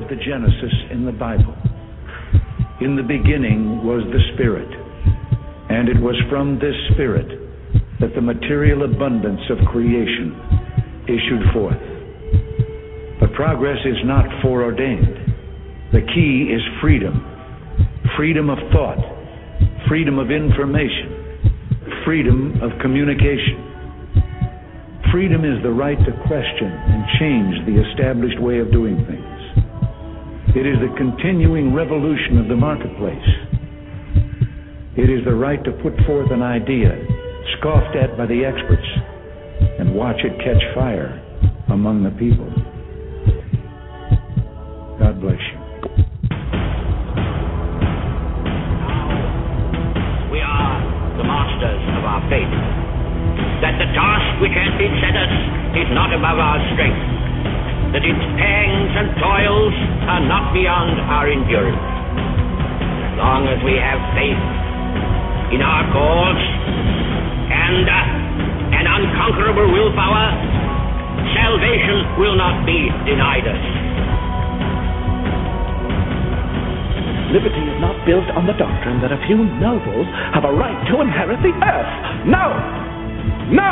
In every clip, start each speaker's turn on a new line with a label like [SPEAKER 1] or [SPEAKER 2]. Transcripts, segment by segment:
[SPEAKER 1] of the Genesis in the Bible. In the beginning was the Spirit, and it was from this Spirit that the material abundance of creation issued forth. But progress is not foreordained. The key is freedom. Freedom of thought, freedom of information, freedom of communication. Freedom is the right to question and change the established way of doing things. It is the continuing revolution of the marketplace. It is the right to put forth an idea scoffed at by the experts and watch it catch fire among the people. God bless you.
[SPEAKER 2] We are the masters of our fate. That the task which has been set us is not above our strength, that its pangs and toils are not beyond our endurance. As long as we have faith in our cause and an unconquerable willpower, salvation will not be denied us.
[SPEAKER 3] Liberty is not built on the doctrine that a few nobles have a right to inherit the earth. No! No!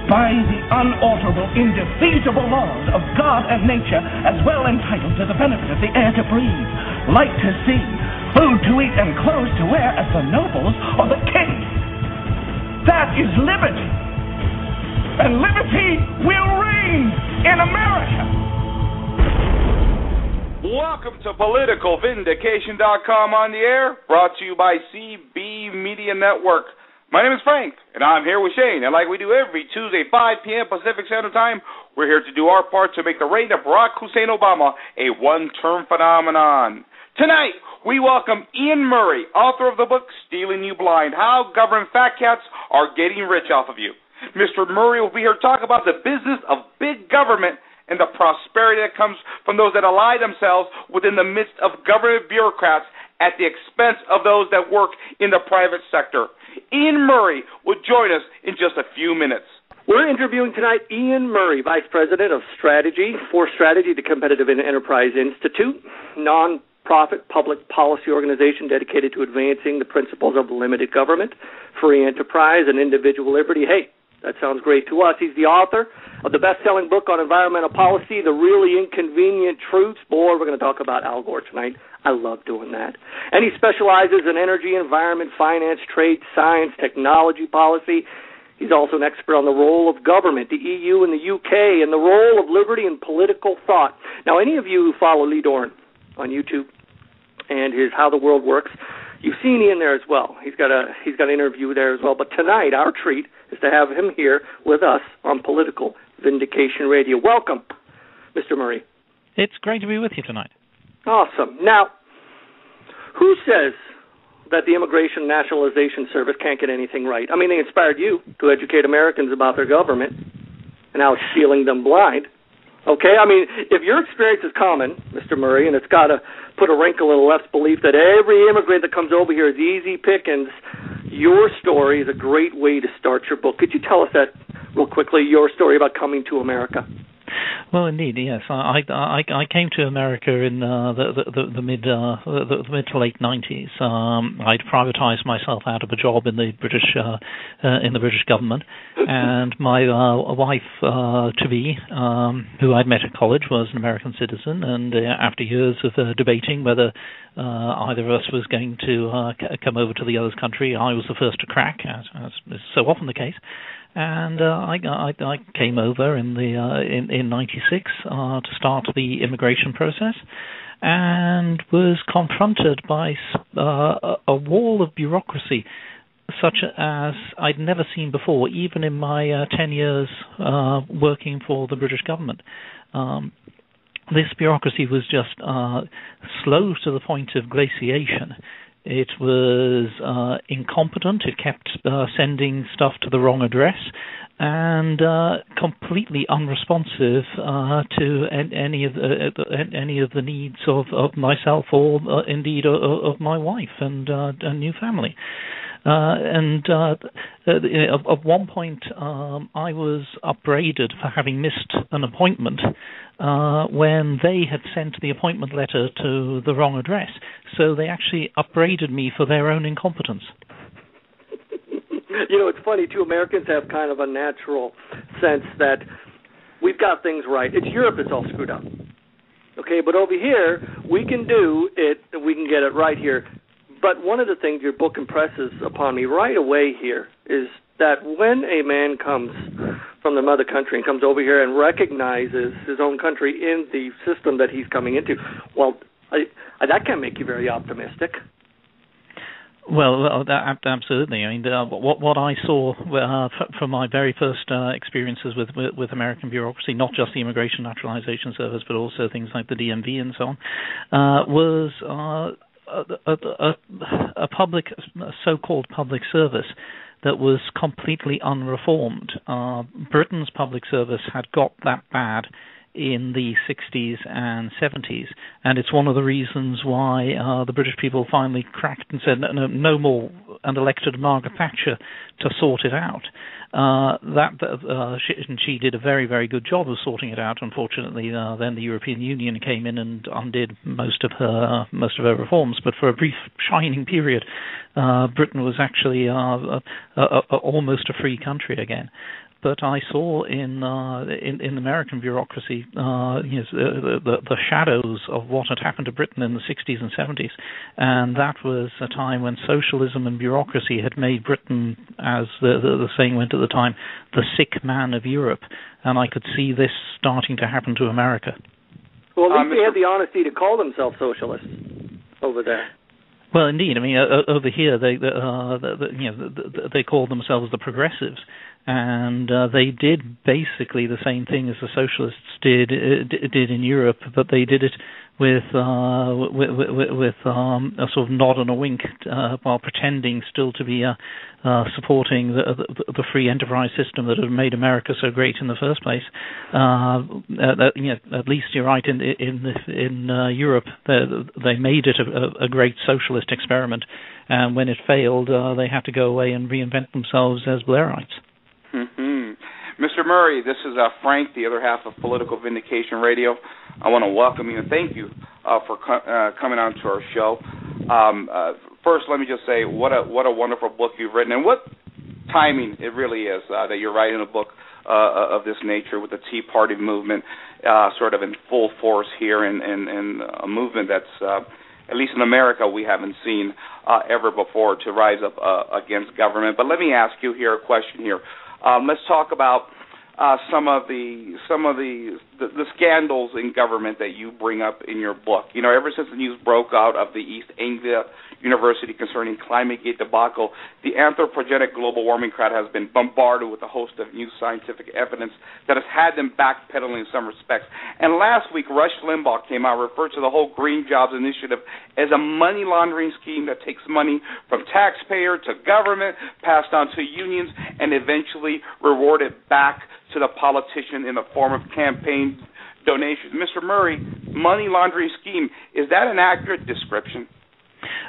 [SPEAKER 3] By the unalterable, indefeasible laws of God and nature, as well entitled to the benefit of the air to breathe, light to see, food to eat, and clothes to wear as the nobles or the king. That is liberty. And liberty will reign in America.
[SPEAKER 4] Welcome to PoliticalVindication.com on the air, brought to you by CB Media Network. My name is Frank, and I'm here with Shane. And like we do every Tuesday, 5 p.m. Pacific Standard Time, we're here to do our part to make the reign of Barack Hussein Obama a one-term phenomenon. Tonight, we welcome Iain Murray, author of the book Stealing You Blind, How Government Fat Cats Are Getting Rich Off of You. Mr. Murray will be here to talk about the business of big government and the prosperity that comes from those that ally themselves within the midst of government bureaucrats at the expense of those that work in the private sector. Iain Murray will join us in just a few minutes.
[SPEAKER 5] We're interviewing tonight Iain Murray, Vice President of Strategy for Strategy, the Competitive Enterprise Institute, non-profit public policy organization dedicated to advancing the principles of limited government, free enterprise, and individual liberty. Hey, that sounds great to us. He's the author of the best-selling book on environmental policy, The Really Inconvenient Truths. Boy, we're going to talk about Al Gore tonight. I love doing that. And he specializes in energy, environment, finance, trade, science, technology policy. He's also an expert on the role of government, the EU and the UK, and the role of liberty and political thought. Now, any of you who follow Lee Dorn on YouTube and his How the World Works, you've seen Iain there as well. He's got an interview there as well. But tonight, our treat is to have him here with us on Political Vindication Radio. Welcome, Mr. Murray.
[SPEAKER 6] It's great to be with you tonight.
[SPEAKER 5] Awesome. Now, who says that the Immigration Nationalization Service can't get anything right? I mean, they inspired you to educate Americans about their government and how it's stealing them blind. Okay? I mean, if your experience is common, Mr. Murray, and it's got to put a wrinkle in the left's belief that every immigrant that comes over here is easy pickings, your story is a great way to start your book. Could you tell us that real quickly, your story about coming to America?
[SPEAKER 6] Well, indeed, yes. I came to America in the mid to late 90s. I'd privatized myself out of a job in the British government, and my wife to be, who I'd met at college, was an American citizen. And after years of debating whether either of us was going to come over to the other's country, I was the first to crack, as is so often the case. And I came over in '96 to start the immigration process, and was confronted by a wall of bureaucracy such as I'd never seen before, even in my 10 years working for the British government. This bureaucracy was just slow to the point of glaciation. It was incompetent. It kept sending stuff to the wrong address, and completely unresponsive to any of the needs of myself, or indeed of my wife and new family. At one point, I was upbraided for having missed an appointment when they had sent the appointment letter to the wrong address. So they actually upbraided me for their own incompetence.
[SPEAKER 5] It's funny, too. Americans have kind of a natural sense that we've got things right. It's Europe that's all screwed up. Okay, but over here, we can do it, we can get it right here. But one of the things your book impresses upon me right away here is that when a man comes from the mother country and comes over here and recognizes his own country in the system that he's coming into, well, that can make you very optimistic.
[SPEAKER 6] Well, absolutely. I mean, what I saw from my very first experiences with American bureaucracy, not just the Immigration Naturalization Service, but also things like the DMV and so on, was a so-called public service that was completely unreformed. Britain's public service had got that bad in the 60s and 70s, and it's one of the reasons why the British people finally cracked and said no more, and elected Margaret Thatcher to sort it out. She did a very, very good job of sorting it out. Unfortunately, then the European Union came in and undid most of her reforms. But for a brief shining period, Britain was actually almost a free country again. But I saw in American bureaucracy the shadows of what had happened to Britain in the 60s and 70s, and that was a time when socialism and bureaucracy had made Britain, as the saying went at the time, the sick man of Europe, and I could see this starting to happen to America.
[SPEAKER 5] Well, at least they had the honesty to call themselves socialists over there.
[SPEAKER 6] Well, indeed. I mean, over here they call themselves the progressives, and they did basically the same thing as the socialists did in Europe, but they did it with a sort of nod and a wink, while pretending still to be supporting the free enterprise system that had made America so great in the first place. At least you're right. In Europe, they made it a great socialist experiment, and when it failed, they had to go away and reinvent themselves as Blairites.
[SPEAKER 4] Mm-hmm. Mr. Murray, this is Frank, the other half of Political Vindication Radio. I want to welcome you and thank you for coming on to our show. First, let me just say what a wonderful book you've written, and what timing it really is that you're writing a book of this nature with the Tea Party movement sort of in full force here, and a movement that's, at least in America, we haven't seen ever before, to rise up against government. But let me ask you here a question here. Let's talk about some of the scandals in government that you bring up in your book. Ever since the news broke out of the East Anglia University concerning ClimateGate debacle, the anthropogenic global warming crowd has been bombarded with a host of new scientific evidence that has had them backpedaling in some respects. And last week, Rush Limbaugh came out and referred to the whole Green Jobs Initiative as a money laundering scheme that takes money from taxpayer to government, passed on to unions, and eventually rewarded back to the politician in the form of campaign donations. Mr. Murray, money laundering scheme, is that an accurate description?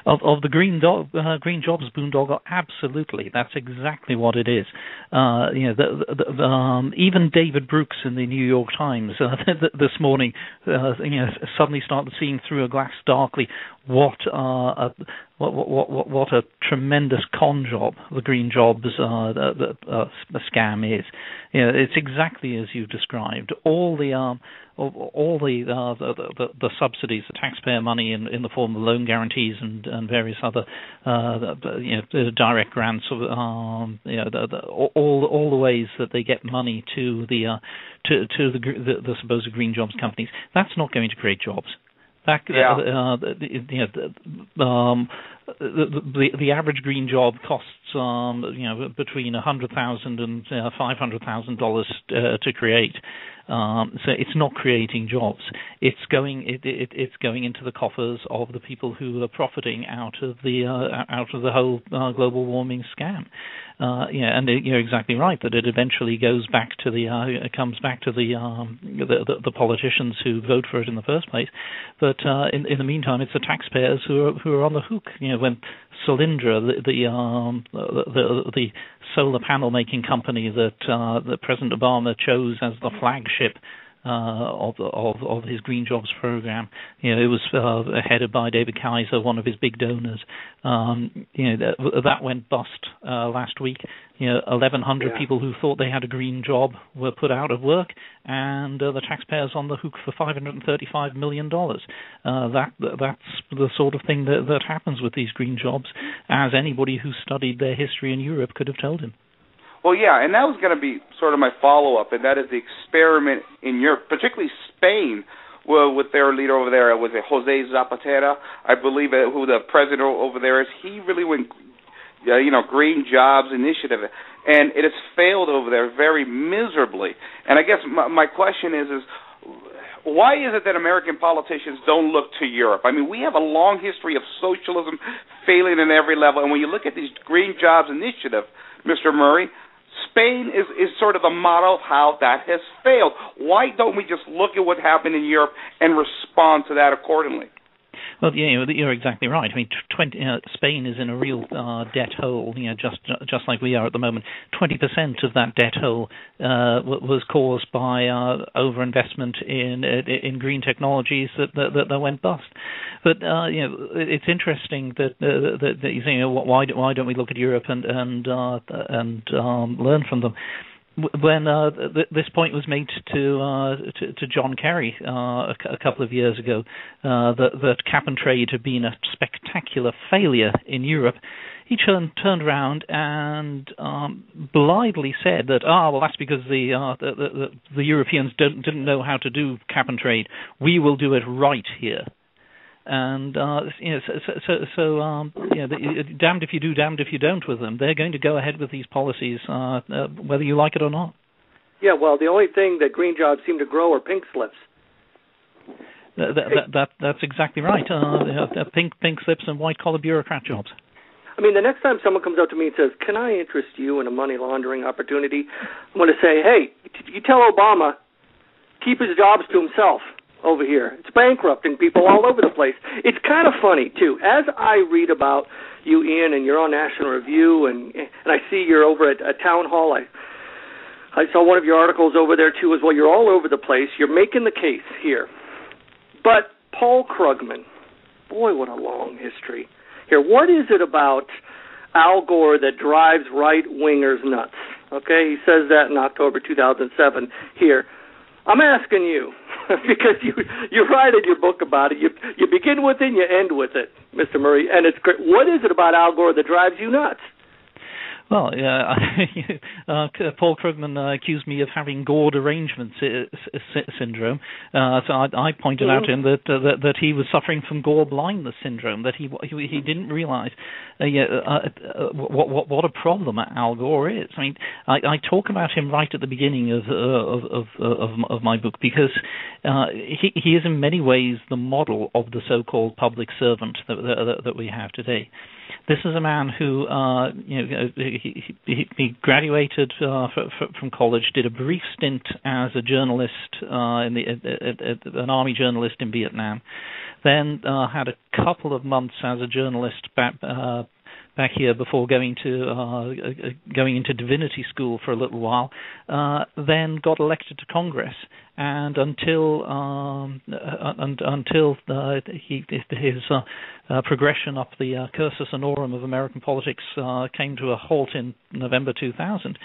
[SPEAKER 6] Of the Green Jobs boondoggle, absolutely. That's exactly what it is. Even David Brooks in the New York Times this morning, suddenly started seeing through a glass darkly what a tremendous con job the Green Jobs scam is. It's exactly as you described. All the subsidies, the taxpayer money in the form of loan guarantees and various other direct grants, all the ways that they get money to the supposed green jobs companies. That's not going to create jobs. The average green job costs between $100,000 and $500,000 to create. So it's not creating jobs. It's going into the coffers of the people who are profiting out of the whole global warming scam. And you're exactly right that it eventually comes back to the politicians who vote for it in the first place. But in the meantime, it's the taxpayers who are on the hook. When Solyndra, the solar panel making company that President Obama chose as the flagship of his Green Jobs program. It was headed by David Kaiser, one of his big donors. That went bust last week. 1,100 people who thought they had a green job were put out of work, and the taxpayers on the hook for $535 million. That's the sort of thing that happens with these green jobs, as anybody who studied their history in Europe could have told him.
[SPEAKER 4] Well, yeah, and that was going to be sort of my follow-up, and that is the experiment in Europe, particularly Spain, with their leader over there, was it Jose Zapatero, I believe, who the president over there is. He really went, Green Jobs Initiative, and it has failed over there very miserably. And I guess my question is why is it that American politicians don't look to Europe? I mean, we have a long history of socialism failing in every level, and when you look at these Green Jobs Initiative, Mr. Murray, Spain is sort of the model of how that has failed. Why don't we just look at what happened in Europe and respond to that accordingly?
[SPEAKER 6] Well, you're exactly right. I mean, Spain is in a real debt hole, just like we are at the moment. 20% of that debt hole was caused by overinvestment in green technologies that went bust. But it's interesting that you say, why don't we look at Europe and learn from them? When this point was made to John Kerry a couple of years ago, that cap and trade had been a spectacular failure in Europe, he turned around and blithely said that that's because the Europeans didn't know how to do cap and trade. We will do it right here. And damned if you do, damned if you don't with them. They're going to go ahead with these policies, whether you like it or not.
[SPEAKER 5] Yeah, well, the only thing that green jobs seem to grow are pink slips.
[SPEAKER 6] That's exactly right. Pink slips and white-collar bureaucrat jobs.
[SPEAKER 5] I mean, the next time someone comes up to me and says, "Can I interest you in a money laundering opportunity?" I'm going to say, "Hey, you tell Obama, keep his jobs to himself." Over here. It's bankrupting people all over the place. It's kind of funny, too. As I read about you, Ian, and you're on National Review, and I see you're over at a town hall. I saw one of your articles over there, too, as well. You're all over the place. You're making the case here. But Paul Krugman, boy, what a long history. Here, what is it about Al Gore that drives right-wingers nuts? Okay, he says that in October 2007 here. I'm asking you, because you write in your book about it. You begin with it and you end with it, Mr. Murray, and it's great. What is it about Al Gore that drives you nuts?
[SPEAKER 6] Well, Paul Krugman accused me of having Gore derangement syndrome. So I pointed out to him that he was suffering from Gore blindness syndrome, that he didn't realize what a problem Al Gore is. I mean, I talk about him right at the beginning of my book because he is in many ways the model of the so-called public servant that we have today. This is a man who, he graduated from college, did a brief stint as a journalist, an army journalist in Vietnam, then had a couple of months as a journalist back here before going into divinity school for a little while, then got elected to Congress, and until his progression up the cursus honorum of American politics came to a halt in November 2000,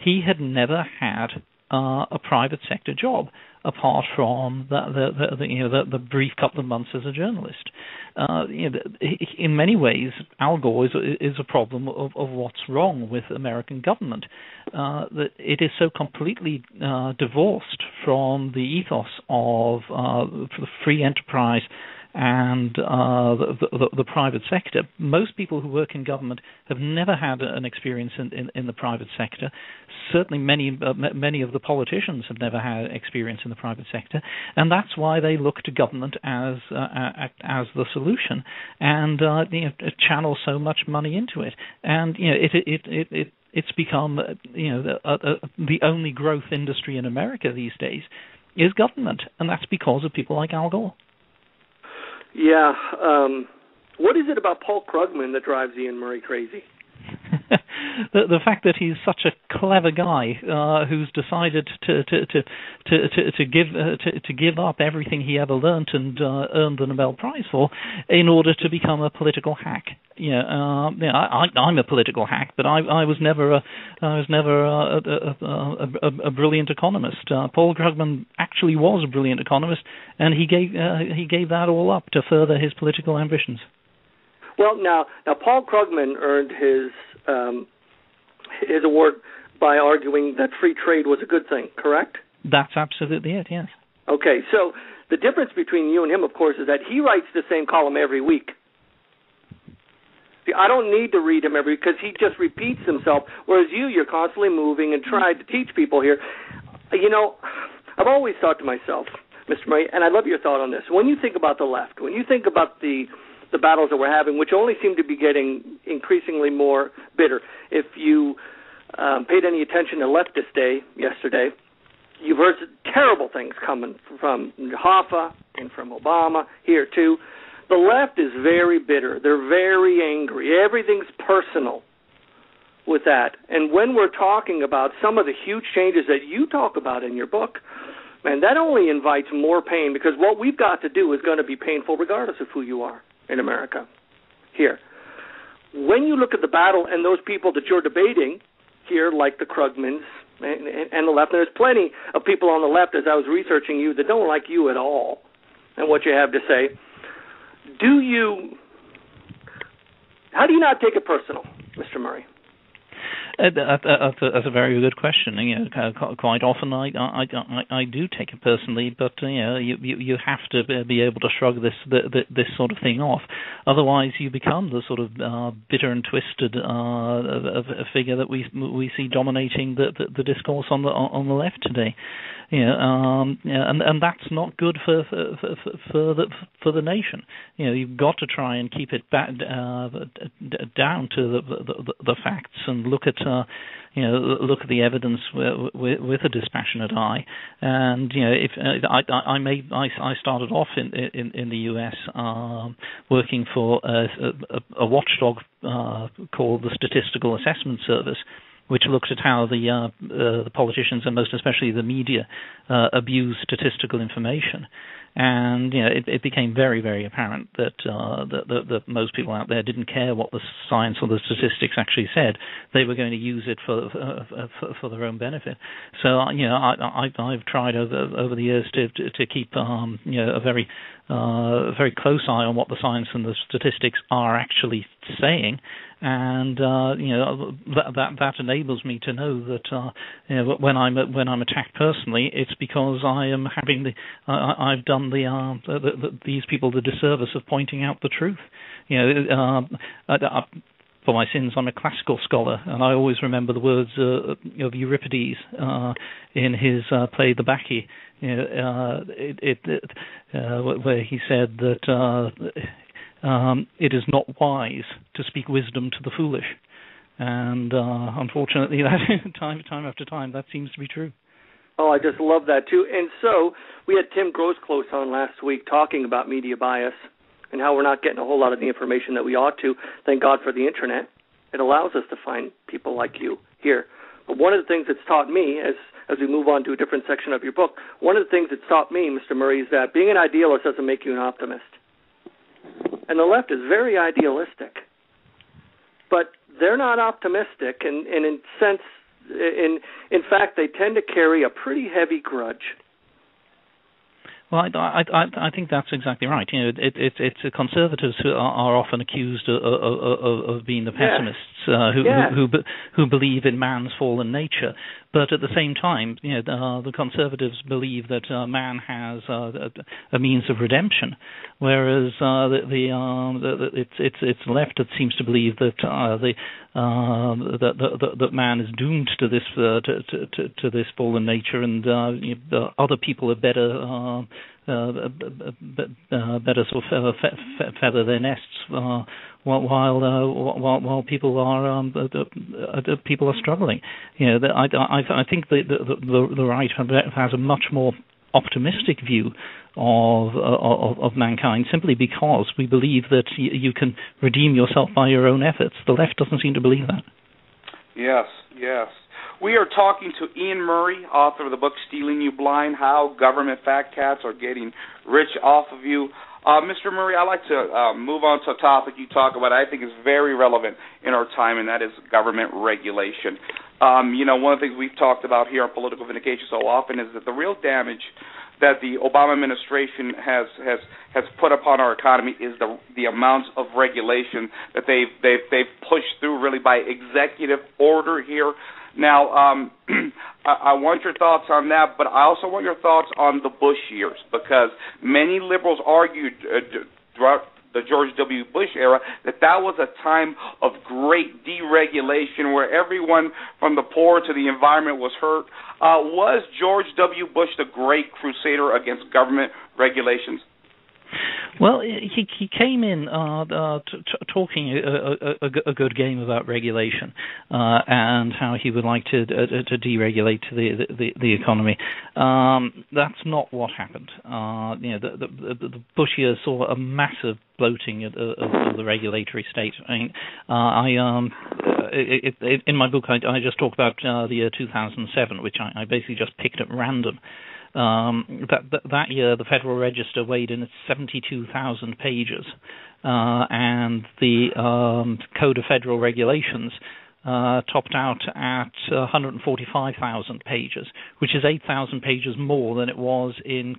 [SPEAKER 6] he had never had a private sector job apart from the brief couple of months as a journalist. In many ways, Al Gore is a problem of what's wrong with American government. That it is so completely divorced from the ethos of free enterprise and the private sector. Most people who work in government have never had an experience in the private sector. Certainly many of the politicians have never had experience in the private sector, and that's why they look to government as the solution and channel so much money into it. And it's become the only growth industry in America these days is government, and that's because of people like Al Gore.
[SPEAKER 5] Yeah, What is it about Paul Krugman that drives Iain Murray crazy?
[SPEAKER 6] The fact that he's such a clever guy who's decided to give up everything he ever learnt and earned the Nobel Prize for in order to become a political hack. I'm a political hack, but I was never a brilliant economist. Paul Krugman actually was a brilliant economist, and he gave that all up to further his political ambitions.
[SPEAKER 5] Well, now Paul Krugman earned his award by arguing that free trade was a good thing, correct?
[SPEAKER 6] That's absolutely it, yes.
[SPEAKER 5] Okay, so the difference between you and him, of course, is that he writes the same column every week. See, I don't need to read him every week because he just repeats himself, whereas you're constantly moving and trying to teach people here. You know, I've always thought to myself, Mr. Murray, and I love your thought on this, when you think about the left, when you think about the battles that we're having, which only seem to be getting increasingly more bitter. If you paid any attention to Leftist Day yesterday, you've heard terrible things coming from Hoffa and from Obama here too. The left is very bitter. They're very angry. Everything's personal with that. And when we're talking about some of the huge changes that you talk about in your book, man, that only invites more pain, because what we've got to do is going to be painful regardless of who you are in America here. When you look at the battle and those people that you're debating here, like the Krugmans and the left, and there's plenty of people on the left, as I was researching you, that don't like you at all and what you have to say, how do you not take it personal, Mr. Murray?
[SPEAKER 6] That's a very good question. Quite often I do take it personally, but you have to be able to shrug this sort of thing off. Otherwise, you become the sort of bitter and twisted figure that we see dominating the discourse on the left today. And that's not good for the nation. You've got to try and keep it back down to the facts and look at the evidence with a dispassionate eye. And if I started off in the U.S. Working for a watchdog called the Statistical Assessment Service, which looked at how the politicians and most especially the media abuse statistical information. And it became very, very apparent that most people out there didn't care what the science or the statistics actually said. They were going to use it for their own benefit. So I've tried over the years to keep a very close eye on what the science and the statistics are actually saying. And that enables me to know that when I'm attacked personally, it's because I am having I've done these people the disservice of pointing out the truth. For my sins, I'm a classical scholar, and I always remember the words of Euripides in his play The Bacchae, where he said that it is not wise to speak wisdom to the foolish. And unfortunately, time after time, that seems to be true.
[SPEAKER 5] Oh, I just love that, too. And so we had Tim Grosclose on last week talking about media bias and how we're not getting a whole lot of the information that we ought to. Thank God for the Internet. It allows us to find people like you here. But one of the things that's taught me, as we move on to a different section of your book, one of the things that's taught me, Mr. Murray, is that being an idealist doesn't make you an optimist. And the left is very idealistic. But they're not optimistic, and in fact, they tend to carry a pretty heavy grudge.
[SPEAKER 6] Well, I think that's exactly right. It's conservatives who are often accused of being the pessimists who believe in man's fallen nature. But at the same time, the conservatives believe that man has a means of redemption, whereas it's left that seems to believe that that man is doomed to this fallen nature, and other people are better sort of feather their nests while people are struggling. I think the right has a much more optimistic view of mankind, simply because we believe that you can redeem yourself by your own efforts. The left doesn't seem to believe that.
[SPEAKER 4] Yes. We are talking to Iain Murray, author of the book Stealing You Blind, How Government Fat Cats Are Getting Rich Off of You. Mr. Murray, I'd like to move on to a topic you talk about I think is very relevant in our time, and that is government regulation. One of the things we've talked about here on Political Vindication so often is that the real damage that the Obama administration has put upon our economy is the amounts of regulation that they've pushed through really by executive order here. Now, I want your thoughts on that, but I also want your thoughts on the Bush years, because many liberals argued throughout the George W. Bush era that was a time of great deregulation where everyone from the poor to the environment was hurt. Was George W. Bush the great crusader against government regulations?
[SPEAKER 6] Well, he came in talking a good game about regulation and how he would like to deregulate the economy. That's not what happened. The Bush years saw a massive bloating of the regulatory state. I mean, in my book, I just talk about the year 2007, which I basically just picked at random. That year, the Federal Register weighed in at 72,000 pages, and the Code of Federal Regulations topped out at 145,000 pages, which is 8,000 pages more than it was in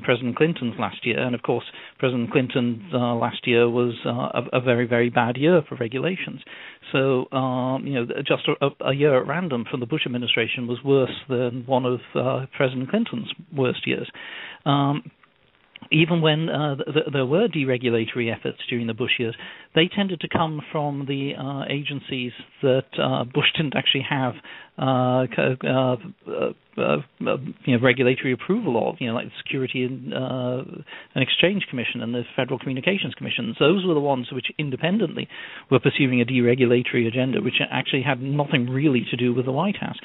[SPEAKER 6] President Clinton's last year. And of course, President Clinton's last year was a very, very bad year for regulations. So, just a year at random from the Bush administration was worse than one of President Clinton's worst years. Even when there were deregulatory efforts during the Bush years, they tended to come from the agencies that Bush didn't actually have regulatory approval of, like the Security and Exchange Commission and the Federal Communications Commission. Those were the ones which independently were pursuing a deregulatory agenda, which actually had nothing really to do with the White House.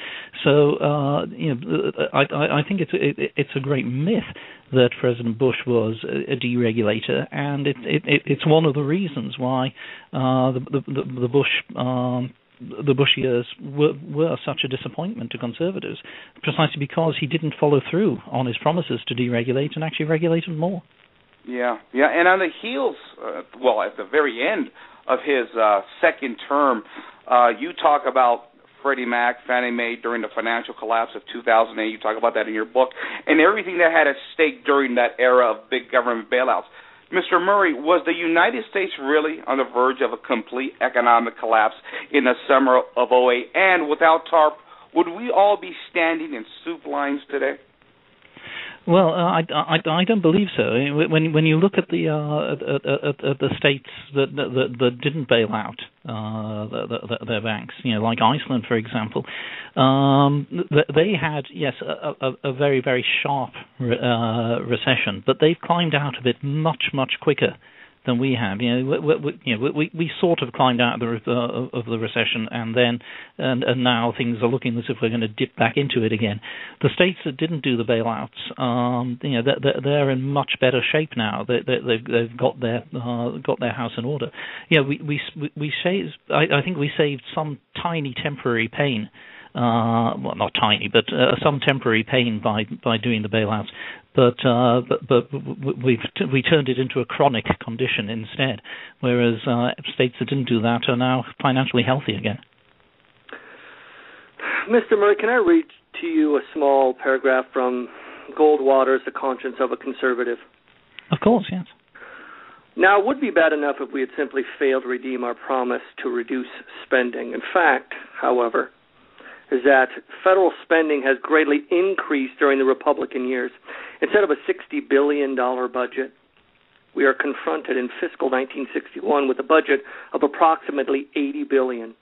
[SPEAKER 6] So, I think it's a great myth that President Bush was a deregulator, and it's one of the reasons why the Bush years were such a disappointment to conservatives, precisely because he didn't follow through on his promises to deregulate and actually regulated more. Yeah,
[SPEAKER 4] and on the heels, at the very end of his second term, you talk about Freddie Mac, Fannie Mae during the financial collapse of 2008. You talk about that in your book, and everything that had at stake during that era of big government bailouts. Mr. Murray, was the United States really on the verge of a complete economic collapse in the summer of 2008? And without TARP, would we all be standing in soup lines today?
[SPEAKER 6] Well, I don't believe so. When you look at the states that didn't bail out their banks, like Iceland, for example, they had a very, very sharp recession, but they've climbed out of it much quicker than we have. We sort of climbed out of the recession, and now things are looking as if we're going to dip back into it again. The states that didn't do the bailouts, they're in much better shape now. They've got their house in order. We saved. I think we saved some tiny temporary pain. Well, not tiny, but some temporary pain by doing the bailouts. But we turned it into a chronic condition instead, whereas states that didn't do that are now financially healthy again.
[SPEAKER 5] Mr. Murray, can I read to you a small paragraph from Goldwater's The Conscience of a Conservative?
[SPEAKER 6] Of course, yes.
[SPEAKER 5] Now, it would be bad enough if we had simply failed to redeem our promise to reduce spending. In fact, however, is that federal spending has greatly increased during the Republican years. Instead of a $60 billion budget, we are confronted in fiscal 1961 with a budget of approximately $80 billion.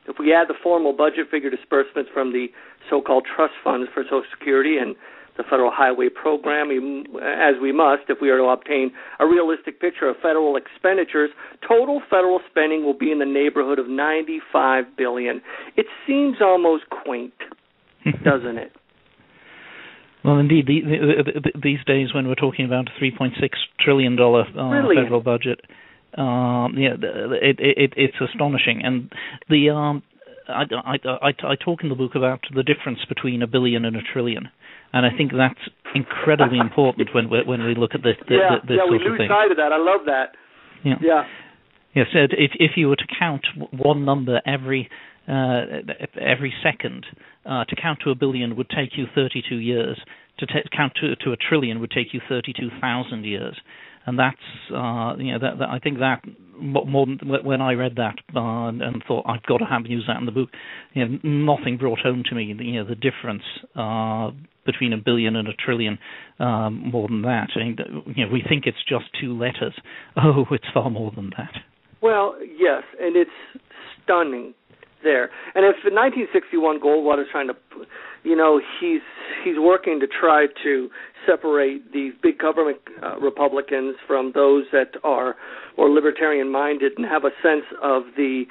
[SPEAKER 5] If we add the formal budget figure disbursements from the so-called trust funds for Social Security and the Federal Highway Program, as we must if we are to obtain a realistic picture of federal expenditures, total federal spending will be in the neighborhood of $95 billion. It seems almost quaint, doesn't it?
[SPEAKER 6] Well, indeed, these days when we're talking about a $3.6 trillion federal budget, it's astonishing. And I talk in the book about the difference between $1 billion and $1 trillion, and I think that's incredibly important when we look at this sort of thing.
[SPEAKER 5] We lose sight of that. I love that. Yeah.
[SPEAKER 6] Yes, if you were to count one number every second, to count to $1 billion would take you 32 years. To count to $1 trillion would take you 32,000 years, and that's I think that more than when I read that and thought I've got to use that in the book. Nothing brought home to me the difference between $1 billion and $1 trillion more than that. I mean, we think it's just two letters. Oh, it's far more than that.
[SPEAKER 5] Well, yes, and it's stunning there. And if in 1961 Goldwater's trying to, he's working to try to separate these big government Republicans from those that are more libertarian-minded and have a sense of the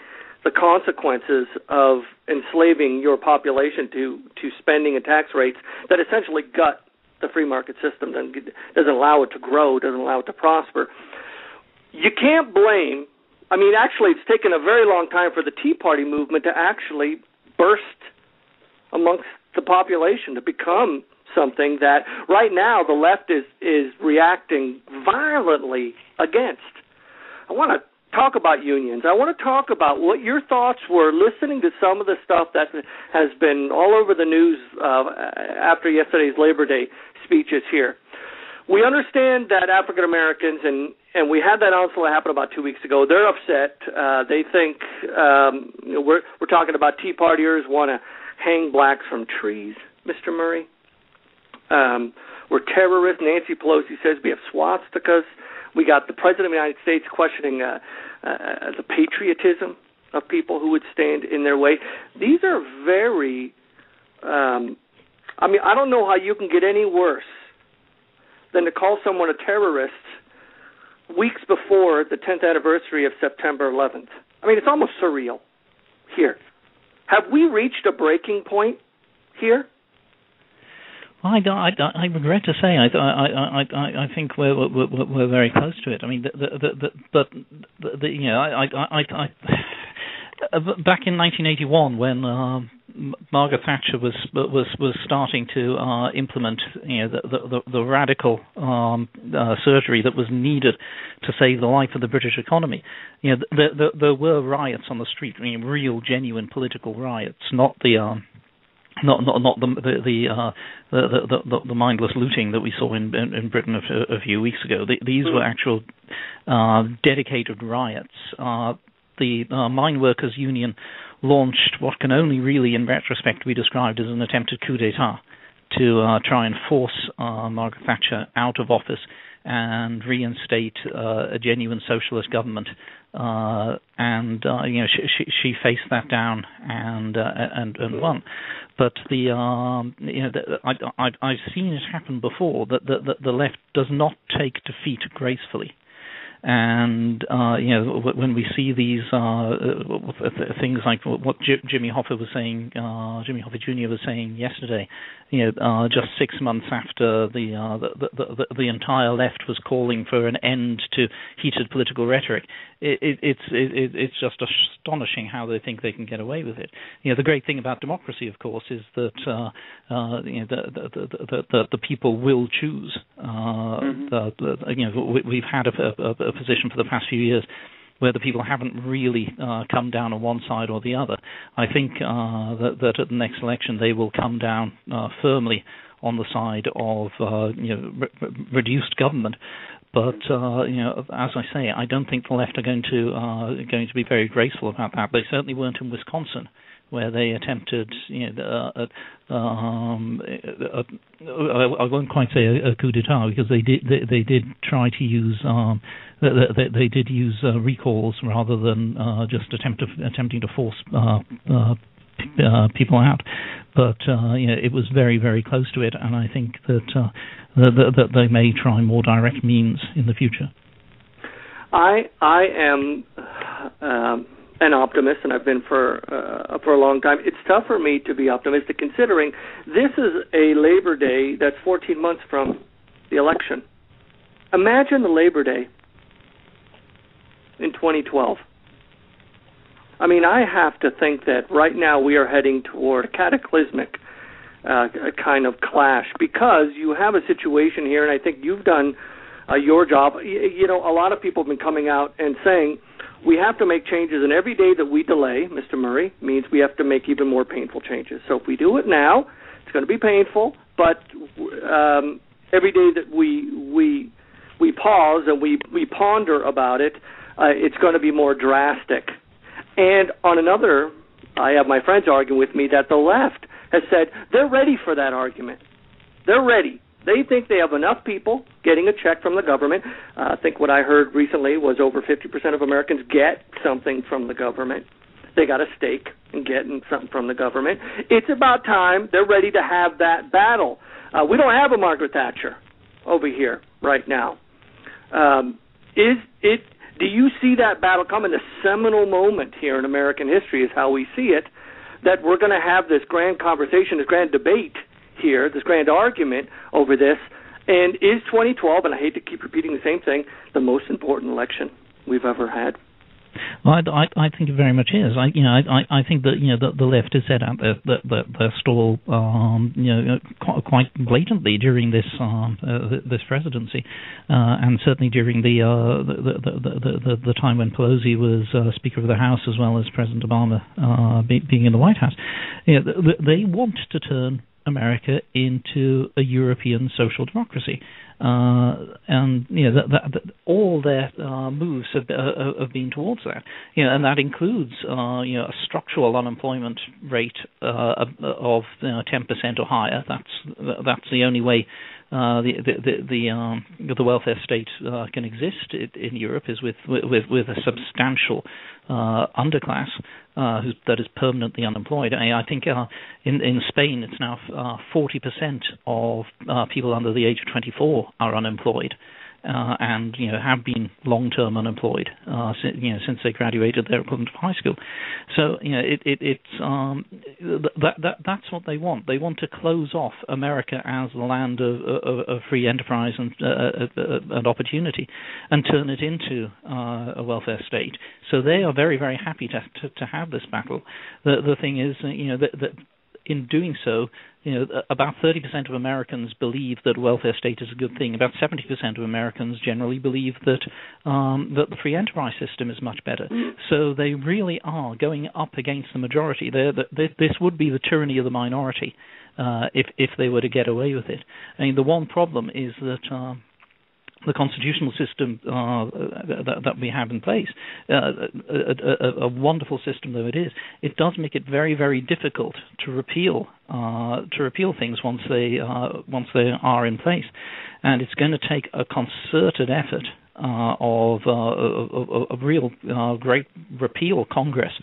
[SPEAKER 5] consequences of enslaving your population to spending and tax rates that essentially gut the free market system, doesn't allow it to grow, doesn't allow it to prosper. You can't blame. I mean, actually, it's taken a very long time for the Tea Party movement to actually burst amongst the population, to become something that right now the left is reacting violently against. I want to talk about unions. I want to talk about what your thoughts were listening to some of the stuff that has been all over the news after yesterday's Labor Day speeches here. We understand that African Americans, and we had that onslaught happen about 2 weeks ago, they're upset. They think we're talking about Tea Partiers want to hang blacks from trees, Mr. Murray. We're terrorists. Nancy Pelosi says we have swastikas. We got the President of the United States questioning the patriotism of people who would stand in their way. These are very, I don't know how you can get any worse than to call someone a terrorist weeks before the 10th anniversary of September 11th. I mean, it's almost surreal here. Have we reached a breaking point here?
[SPEAKER 6] Well, I regret to say I think we're very close to it. I mean, back in 1981 when Margaret Thatcher was starting to implement the radical surgery that was needed to save the life of the British economy. There were riots on the street. I mean, real, genuine political riots, not the mindless looting that we saw in Britain a few weeks ago. These were actual dedicated riots. The Mine Workers Union launched what can only really, in retrospect, be described as an attempted coup d'etat to try and force Margaret Thatcher out of office and reinstate a genuine socialist government. She faced that down and won. But I've seen it happen before that the left does not take defeat gracefully. And when we see these things like what Jimmy Hoffa was saying, Jimmy Hoffa Jr. was saying yesterday, just 6 months after the entire left was calling for an end to heated political rhetoric, it's just astonishing how they think they can get away with it. The great thing about democracy, of course, is that the people will choose. We've had a position for the past few years where the people haven't really come down on one side or the other. I think that at the next election they will come down firmly on the side of reduced government. But as I say, I don't think the left are going to be very graceful about that. They certainly weren't in Wisconsin, where they attempted, I won't quite say a coup d'etat, because they did try to use they did use recalls rather than just attempting to force people out. But it was very, very close to it, and I think that they may try more direct means in the future.
[SPEAKER 5] I am an optimist, and I've been for a long time. It's tough for me to be optimistic considering this is a Labor Day that's 14 months from the election. Imagine the Labor Day in 2012. I mean, I have to think that right now we are heading toward a cataclysmic kind of clash because you have a situation here, and I think you've done your job. You know, a lot of people have been coming out and saying we have to make changes, and every day that we delay, Mr. Murray, means we have to make even more painful changes. So if we do it now, it's going to be painful, but every day that we pause and we ponder about it, it's going to be more drastic. And on another, I have my friends arguing with me that the left has said they're ready for that argument. They're ready. They think they have enough people getting a check from the government. I think what I heard recently was over 50% of Americans get something from the government. They got a stake in getting something from the government. It's about time they're ready to have that battle. We don't have a Margaret Thatcher over here right now. Do you see that battle coming? The seminal moment here in American history is how we see it, that we're going to have this grand conversation, this grand debate here, this grand argument over this. And is 2012, and I hate to keep repeating the same thing, the most important election we've ever had?
[SPEAKER 6] Well, I think it very much is. I think that the left has set out their stall, quite blatantly during this presidency, and certainly during the time when Pelosi was Speaker of the House, as well as President Obama being in the White House. They want to turn America into a European social democracy. And all their moves have been towards that, and that includes a structural unemployment rate of 10% or higher. That's the only way the welfare state can exist in Europe, is with a substantial underclass that is permanently unemployed. I think in Spain it's now 40% of people under the age of 24 are unemployed. And have been long-term unemployed since they graduated their equivalent of high school. So that's what they want. They want to close off America as the land of free enterprise and opportunity, and turn it into a welfare state. So they are very, very happy to have this battle. The thing is, that in doing so, about 30% of Americans believe that welfare state is a good thing. About 70% of Americans generally believe that the free enterprise system is much better. So they really are going up against the majority. This would be the tyranny of the minority if they were to get away with it. I mean, the one problem is that the constitutional system that we have in place, a wonderful system though it is, it does make it very, very difficult to repeal things once they are in place, and it's going to take a concerted effort of real great repeal Congress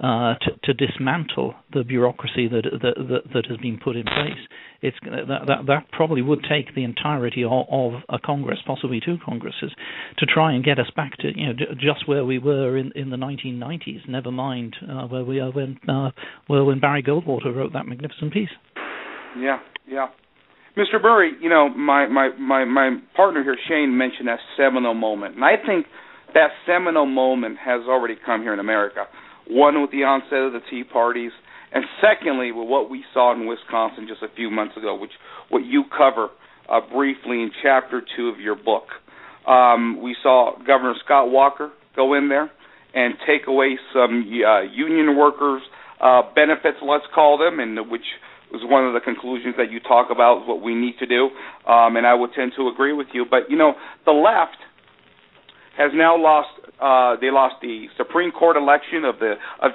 [SPEAKER 6] to dismantle the bureaucracy that has been put in place. That probably would take the entirety of a Congress, possibly two Congresses, to try and get us back to just where we were in the 1990s. Never mind where we are when Barry Goldwater wrote that magnificent piece. Yeah.
[SPEAKER 4] Mr. Murray, my partner here, Shane, mentioned that seminal moment, and I think that seminal moment has already come here in America. One, with the onset of the Tea Parties, and secondly, with what we saw in Wisconsin just a few months ago, what you cover briefly in Chapter 2 of your book. We saw Governor Scott Walker go in there and take away some union workers' benefits, let's call them, and which was one of the conclusions that you talk about, what we need to do, and I would tend to agree with you. But, the left has now lost. They lost the Supreme Court election of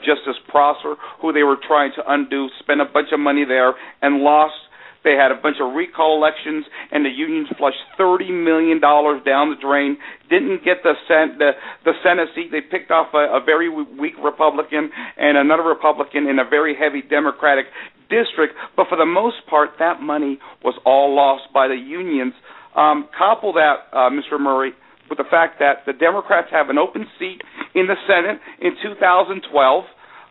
[SPEAKER 4] Justice Prosser, who they were trying to undo, spent a bunch of money there, and lost. They had a bunch of recall elections, and the unions flushed $30 million down the drain. Didn't get the Senate seat. They picked off a very weak Republican and another Republican in a very heavy Democratic district. But for the most part, that money was all lost by the unions. Couple that, Mr. Murray, with the fact that the Democrats have an open seat in the Senate in 2012.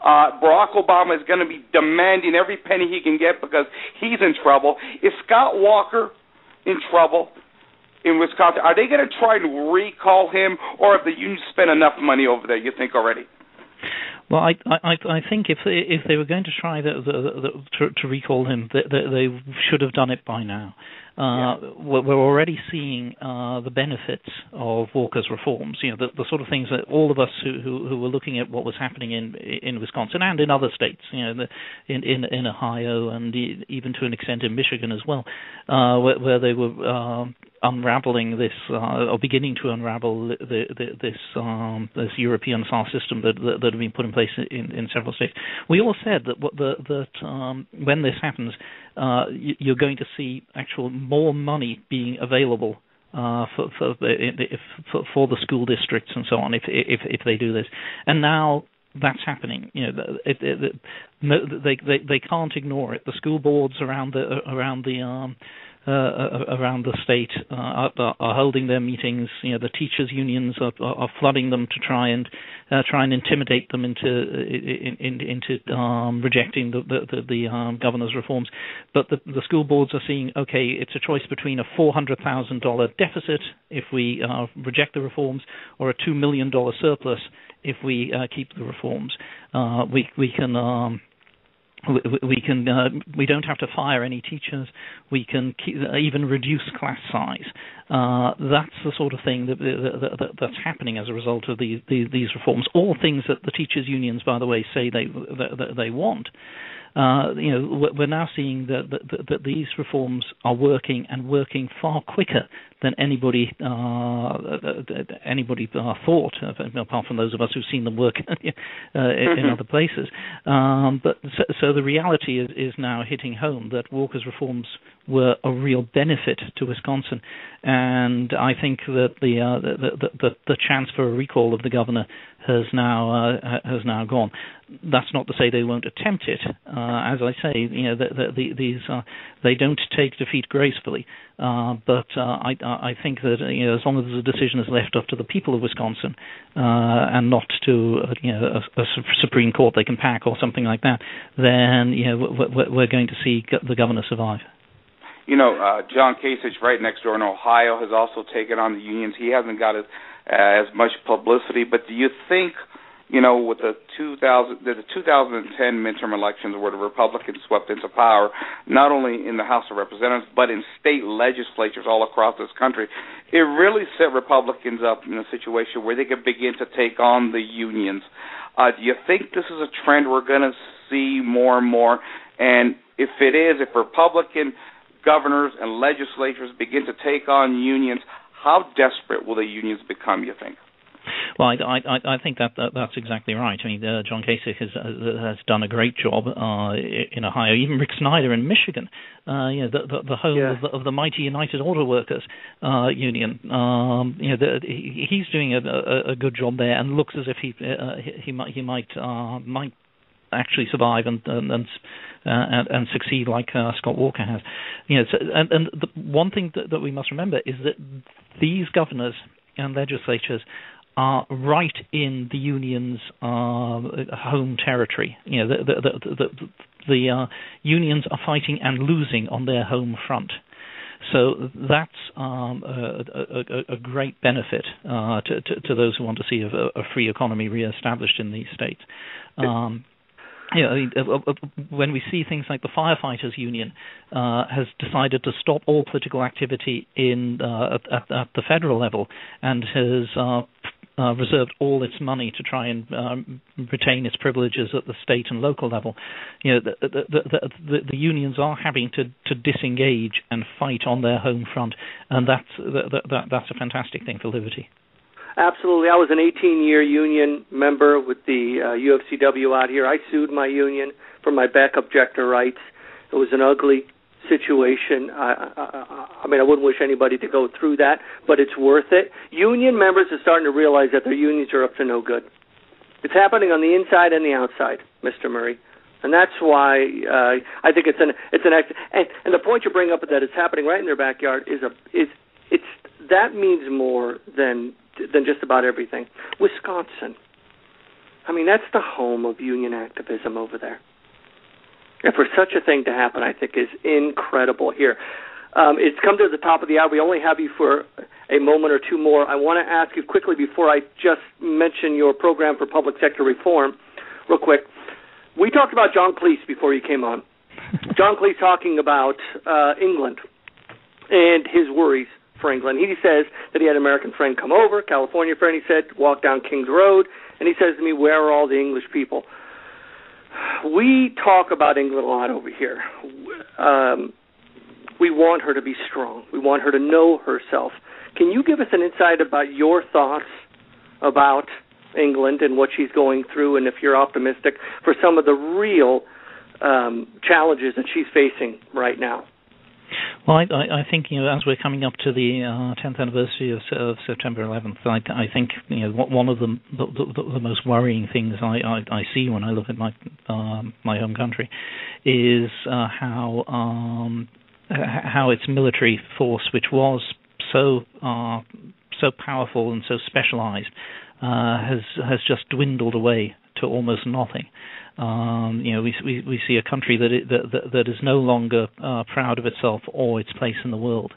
[SPEAKER 4] Barack Obama is going to be demanding every penny he can get because he's in trouble. Is Scott Walker in trouble in Wisconsin? Are they going to try to recall him, or have the unions spent enough money over there, you think, already?
[SPEAKER 6] Well, I think if they were going to try to recall him, they should have done it by now. We're already seeing the benefits of Walker's reforms. You know, the sort of things that all of us who were looking at what was happening in Wisconsin and in other states, you know, in Ohio and even to an extent in Michigan as well, where they were unraveling this or beginning to unravel this European style system that had been put in place in several states. We all said that when this happens, you're going to see actual more money being available for the school districts and so on if they do this, and now that's happening. You know, they can't ignore it. The school boards around the state are holding their meetings. You know, the teachers' unions are flooding them to try and intimidate them into rejecting the governor's reforms. But the school boards are saying, okay, it's a choice between a $400,000 deficit if we reject the reforms, or a $2 million surplus if we keep the reforms. We don't have to fire any teachers. We can even reduce class size. That's the sort of thing that's happening as a result of these reforms. All things that the teachers' unions, by the way, say they want. You know, we're now seeing that these reforms are working, and working far quicker than anybody thought, apart from those of us who've seen them work in other places. But so the reality is now hitting home that Walker's reforms were a real benefit to Wisconsin, and I think that the chance for a recall of the governor has now gone. That's not to say they won't attempt it. As I say, you know, these they don't take defeat gracefully. But I think that, you know, as long as the decision is left up to the people of Wisconsin and not to a Supreme Court they can pack or something like that, then, you know, we're going to see the governor survive.
[SPEAKER 4] You know, John Kasich, right next door in Ohio, has also taken on the unions. He hasn't got as much publicity, but do you think, you know, with the 2010 midterm elections where the Republicans swept into power, not only in the House of Representatives, but in state legislatures all across this country, it really set Republicans up in a situation where they could begin to take on the unions. Do you think this is a trend we're going to see more and more? And if it is, if Republican governors and legislatures begin to take on unions, how desperate will the unions become, you think?
[SPEAKER 6] Well, I think that's exactly right. I mean, John Kasich has done a great job in Ohio. Even Rick Snyder in Michigan, you know, the home of the mighty United Auto Workers Union. You know, he's doing a good job there, and looks as if he might actually survive and succeed like Scott Walker has. You know, and the one thing that we must remember is that these governors and legislatures are right in the union's home territory. You know, the unions are fighting and losing on their home front. So that's a great benefit to those who want to see a free economy reestablished in these states. You know, when we see things like the firefighters union has decided to stop all political activity at the federal level, and has reserved all its money to try and retain its privileges at the state and local level, you know, the unions are having to disengage and fight on their home front, and that's a fantastic thing for liberty.
[SPEAKER 5] Absolutely. I was an 18-year union member with the UFCW out here. I sued my union for my back objector rights. It was an ugly situation. I mean, I wouldn't wish anybody to go through that, but it's worth it. Union members are starting to realize that their unions are up to no good. It's happening on the inside and the outside, Mr. Murray. And that's why I think it's an act. And the point you bring up that it's happening right in their backyard is that means more than just about everything. Wisconsin. I mean, that's the home of union activism over there. And for such a thing to happen, I think is incredible here. It's come to the top of the hour. We only have you for a moment or two more. I want to ask you quickly before I just mention your program for public sector reform, real quick. We talked about John Cleese before you came on. John Cleese talking about England and his worries for England. He says that he had an American friend come over, California friend, he said, walk down King's Road, and he says to me, where are all the English people? We talk about England a lot over here. We want her to be strong. We want her to know herself. Can you give us an insight about your thoughts about England and what she's going through, and if you're optimistic for some of the real challenges that she's facing right now?
[SPEAKER 6] Well, I think, as we're coming up to the 10th anniversary of September 11th, I think one of the most worrying things I see when I look at my home country is how its military force, which was so powerful and so specialized, has just dwindled away to almost nothing. We see a country that is no longer proud of itself or its place in the world,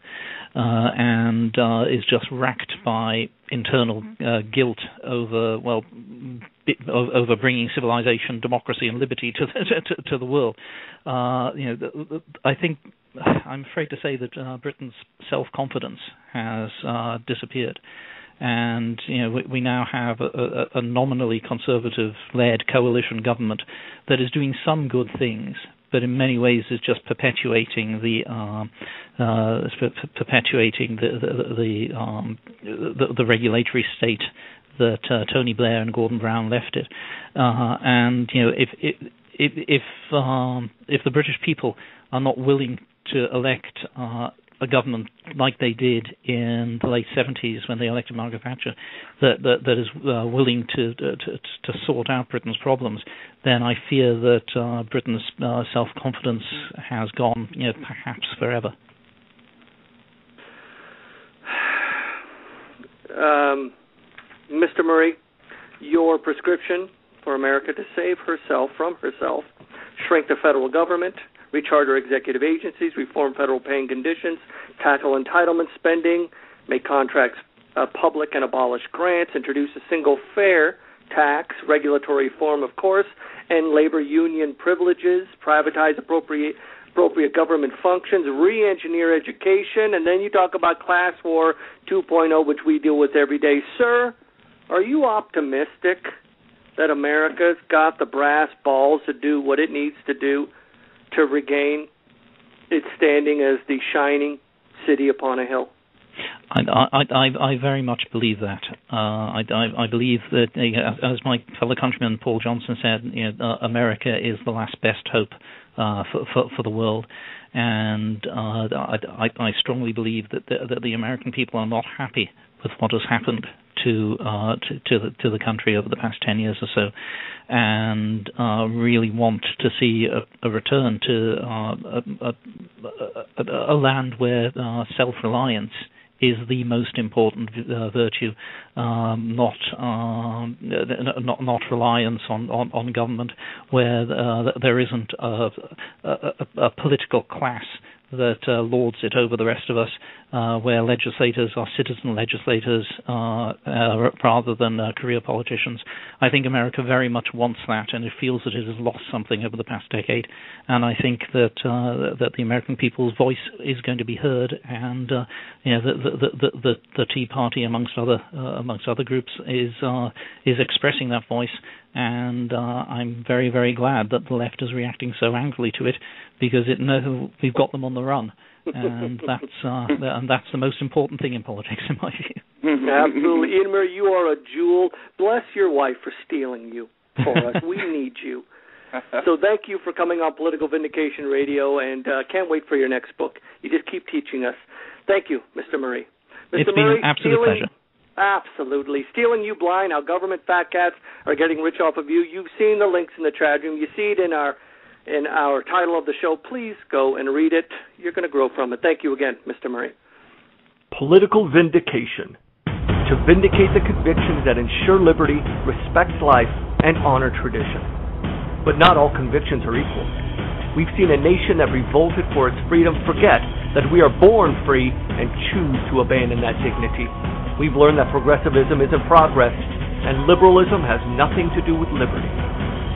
[SPEAKER 6] and is just racked by internal guilt over bringing civilization, democracy, and liberty to the world. I think I'm afraid to say that Britain's self-confidence has disappeared. And we now have a nominally conservative-led coalition government that is doing some good things, but in many ways is just perpetuating the regulatory state that Tony Blair and Gordon Brown left it. And if the British people are not willing to elect a government like they did in the late 70s when they elected Margaret Thatcher, that is willing to sort out Britain's problems, then I fear that Britain's self-confidence has gone, perhaps forever.
[SPEAKER 5] Mr. Murray, your prescription for America to save herself from herself: shrink the federal government, recharter executive agencies, reform federal paying conditions, tackle entitlement spending, make contracts public and abolish grants, introduce a single fair tax, regulatory reform, of course, and labor union privileges, privatize appropriate government functions, re-engineer education, and then you talk about class war 2.0, which we deal with every day. Sir, are you optimistic that America's got the brass balls to do what it needs to do to regain its standing as the shining city upon a hill?
[SPEAKER 6] I very much believe that. I believe that, as my fellow countryman Paul Johnson said, America is the last best hope for the world, and I strongly believe that the American people are not happy with what has happened to the country over the past 10 years or so, and really want to see a return to a land where self-reliance is the most important virtue, not reliance on government, where there isn't a political class that lords it over the rest of us, where legislators are citizen legislators rather than career politicians. I think America very much wants that, and it feels that it has lost something over the past decade. And I think that the American people's voice is going to be heard, and the Tea Party, amongst other groups, is expressing that voice. And I'm very, very glad that the left is reacting so angrily to it, because it knows we've got them on the run, and that's the most important thing in politics, in my view.
[SPEAKER 5] Absolutely, Iain Murray, you are a jewel. Bless your wife for stealing you for us. We need you. So thank you for coming on Political Vindication Radio, and can't wait for your next book. You just keep teaching us. Thank you, Mr. Murray.
[SPEAKER 6] It's been an absolute pleasure.
[SPEAKER 5] Absolutely. Stealing you blind, how government fat cats are getting rich off of you. You've seen the links in the chat room. You see it in our title of the show. Please go and read it. You're going to grow from it. Thank you again, Mr. Murray.
[SPEAKER 7] Political Vindication. To vindicate the convictions that ensure liberty, respects life, and honor tradition. But not all convictions are equal. We've seen a nation that revolted for its freedom forget that we are born free and choose to abandon that dignity. We've learned that progressivism isn't progress, and liberalism has nothing to do with liberty.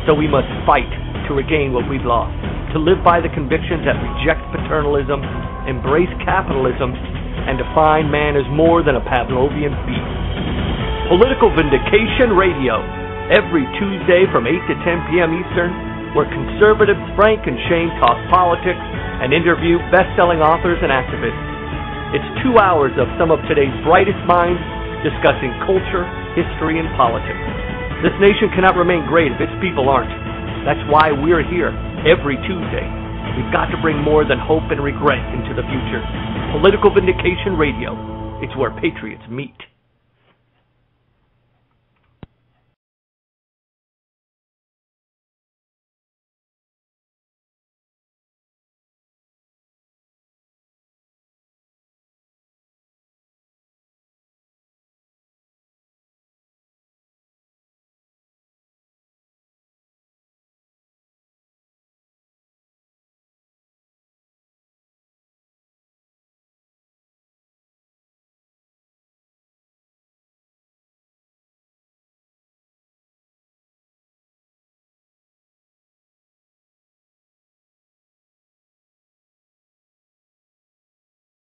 [SPEAKER 7] So we must fight to regain what we've lost, to live by the convictions that reject paternalism, embrace capitalism, and define man as more than a Pavlovian beast. Political Vindication Radio, every Tuesday from 8 to 10 p.m. Eastern, where conservatives Frank and Shane talk politics and interview best-selling authors and activists. It's 2 hours of some of today's brightest minds discussing culture, history, and politics. This nation cannot remain great if its people aren't. That's why we're here every Tuesday. We've got to bring more than hope and regret into the future. Political Vindication Radio. It's where patriots meet.